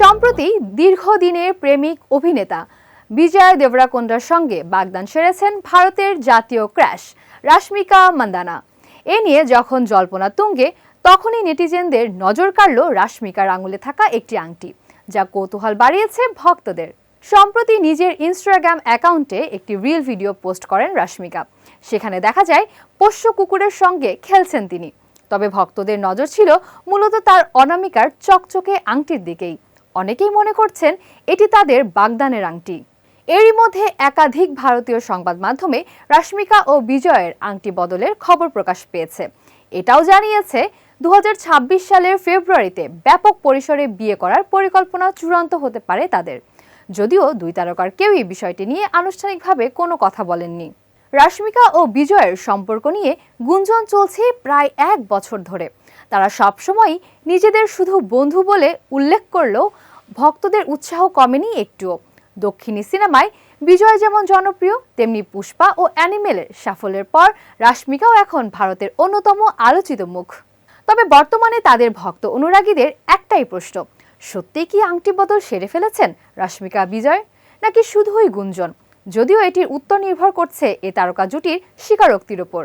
সম্প্রতি দীর্ঘদিনের প্রেমিক অভিনেতা বিজয় দেবরাকোন্ডার সঙ্গে বাগদান সেরেছেন ভারতের জাতীয় ক্রাশ রাশমিকা মান্দানা। এ নিয়ে যখন জল্পনা তুঙ্গে, তখনই নেটিজেনদের নজর কাড়ল রাশমিকার আঙুলে থাকা একটি আংটি, যা কৌতূহল বাড়িয়েছে ভক্তদের। সম্প্রতি নিজের ইনস্টাগ্রাম অ্যাকাউন্টে একটি রিল ভিডিও পোস্ট করেন রাশমিকা। সেখানে দেখা যায় পোষ্য কুকুরের সঙ্গে খেলছেন তিনি। তবে ভক্তদের নজর ছিল মূলত তার অনামিকার চকচকে আংটির দিকেই। অনেকেই মনে করছেন এটি তাদের বাগদানের আংটি। এরই মধ্যে একাধিক ভারতীয় সংবাদ মাধ্যমে রাশমিকা ও বিজয়ের আংটি বদলের খবর প্রকাশ পেয়েছে। এটাও জানিয়েছে 2026 সালের ফেব্রুয়ারিতে ব্যাপক পরিসরে বিয়ে করার পরিকল্পনা চূড়ান্ত হতে পারে তাদের। যদিও দুই তারকার কেউই বিষয়টি নিয়ে আনুষ্ঠানিকভাবে কোনো কথা বলেননি। রাশমিকা ও বিজয়ের সম্পর্ক নিয়ে গুঞ্জন চলছে প্রায় 1 বছর ধরে। তারা সবসময়ই নিজেদের শুধু বন্ধু বলে উল্লেখ করলেও ভক্তদের উৎসাহ কমেনি একটুও। দক্ষিণী সিনেমায় বিজয় যেমন জনপ্রিয়, তেমনি পুষ্পা ও অ্যানিমেলের সাফল্যের পর রাশমিকাও এখন ভারতের অন্যতম আলোচিত মুখ। তবে বর্তমানে তাদের ভক্ত অনুরাগীদের একটাই প্রশ্ন, সত্যিই কি আংটি বদল সেরে ফেলেছেন রাশমিকা বিজয়, নাকি শুধুই গুঞ্জন? যদিও এটির উত্তর নির্ভর করছে এ তারকা জুটির স্বীকারোক্তির উপর।